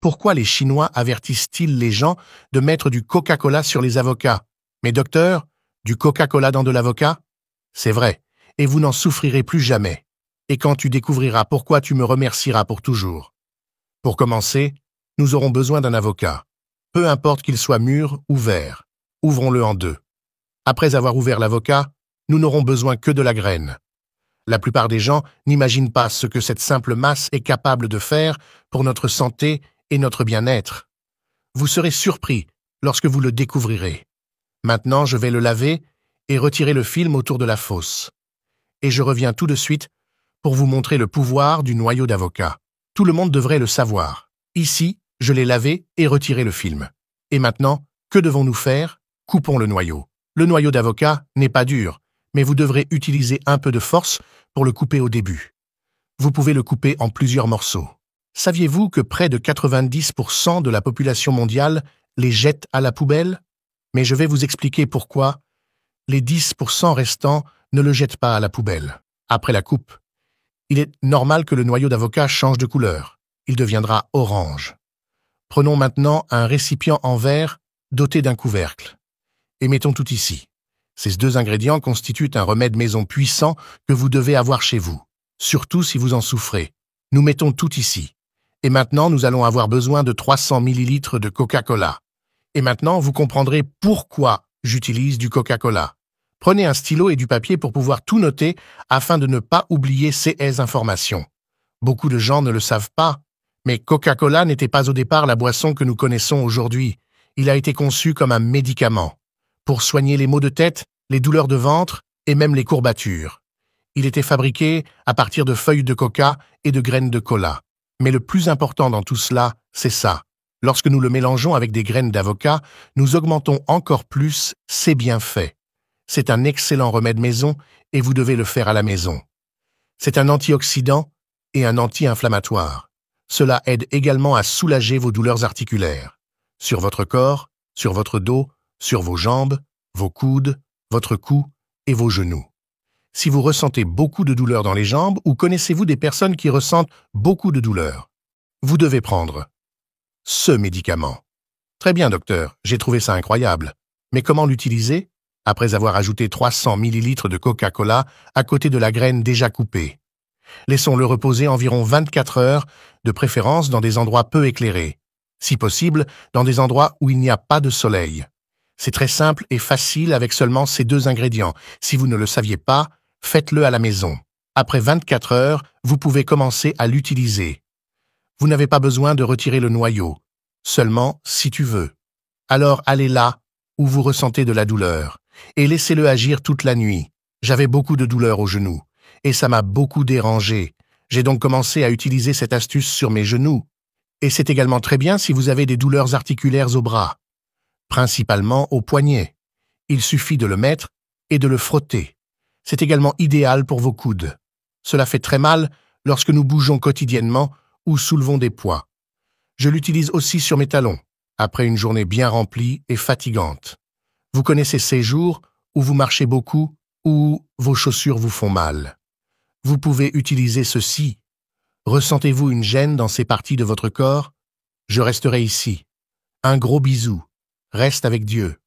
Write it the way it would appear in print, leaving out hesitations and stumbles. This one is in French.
Pourquoi les Chinois avertissent-ils les gens de mettre du Coca-Cola sur les avocats? Mais docteur, du Coca-Cola dans de l'avocat? C'est vrai, et vous n'en souffrirez plus jamais. Et quand tu découvriras pourquoi, tu me remercieras pour toujours. Pour commencer, nous aurons besoin d'un avocat. Peu importe qu'il soit mûr ou vert. Ouvrons-le en deux. Après avoir ouvert l'avocat, nous n'aurons besoin que de la graine. La plupart des gens n'imaginent pas ce que cette simple masse est capable de faire pour notre santé et notre bien-être. Vous serez surpris lorsque vous le découvrirez. Maintenant, je vais le laver et retirer le film autour de la fosse. Et je reviens tout de suite pour vous montrer le pouvoir du noyau d'avocat. Tout le monde devrait le savoir. Ici, je l'ai lavé et retiré le film. Et maintenant, que devons-nous faire? Coupons le noyau. Le noyau d'avocat n'est pas dur, mais vous devrez utiliser un peu de force pour le couper au début. Vous pouvez le couper en plusieurs morceaux. Saviez-vous que près de 90% de la population mondiale les jette à la poubelle? Mais je vais vous expliquer pourquoi les 10% restants ne le jettent pas à la poubelle. Après la coupe, il est normal que le noyau d'avocat change de couleur. Il deviendra orange. Prenons maintenant un récipient en verre doté d'un couvercle. Et mettons tout ici. Ces deux ingrédients constituent un remède maison puissant que vous devez avoir chez vous, surtout si vous en souffrez. Nous mettons tout ici. Et maintenant, nous allons avoir besoin de 300 ml de Coca-Cola. Et maintenant, vous comprendrez pourquoi j'utilise du Coca-Cola. Prenez un stylo et du papier pour pouvoir tout noter afin de ne pas oublier ces informations. Beaucoup de gens ne le savent pas, mais Coca-Cola n'était pas au départ la boisson que nous connaissons aujourd'hui. Il a été conçu comme un médicament, pour soigner les maux de tête, les douleurs de ventre et même les courbatures. Il était fabriqué à partir de feuilles de coca et de graines de cola. Mais le plus important dans tout cela, c'est ça. Lorsque nous le mélangeons avec des graines d'avocat, nous augmentons encore plus ses bienfaits. C'est un excellent remède maison et vous devez le faire à la maison. C'est un antioxydant et un anti-inflammatoire. Cela aide également à soulager vos douleurs articulaires. Sur votre corps, sur votre dos, sur vos jambes, vos coudes, votre cou et vos genoux. Si vous ressentez beaucoup de douleurs dans les jambes ou connaissez-vous des personnes qui ressentent beaucoup de douleurs, vous devez prendre ce médicament. Très bien, docteur, j'ai trouvé ça incroyable. Mais comment l'utiliser? Après avoir ajouté 300 ml de Coca-Cola à côté de la graine déjà coupée. Laissons-le reposer environ 24 heures, de préférence dans des endroits peu éclairés. Si possible, dans des endroits où il n'y a pas de soleil. C'est très simple et facile avec seulement ces deux ingrédients. Si vous ne le saviez pas, faites-le à la maison. Après 24 heures, vous pouvez commencer à l'utiliser. Vous n'avez pas besoin de retirer le noyau, seulement si tu veux. Alors allez là où vous ressentez de la douleur et laissez-le agir toute la nuit. J'avais beaucoup de douleur aux genoux et ça m'a beaucoup dérangé. J'ai donc commencé à utiliser cette astuce sur mes genoux. Et c'est également très bien si vous avez des douleurs articulaires au bras, principalement au poignet. Il suffit de le mettre et de le frotter. C'est également idéal pour vos coudes. Cela fait très mal lorsque nous bougeons quotidiennement ou soulevons des poids. Je l'utilise aussi sur mes talons, après une journée bien remplie et fatigante. Vous connaissez ces jours où vous marchez beaucoup ou vos chaussures vous font mal. Vous pouvez utiliser ceci. Ressentez-vous une gêne dans ces parties de votre corps? Je resterai ici. Un gros bisou. Reste avec Dieu.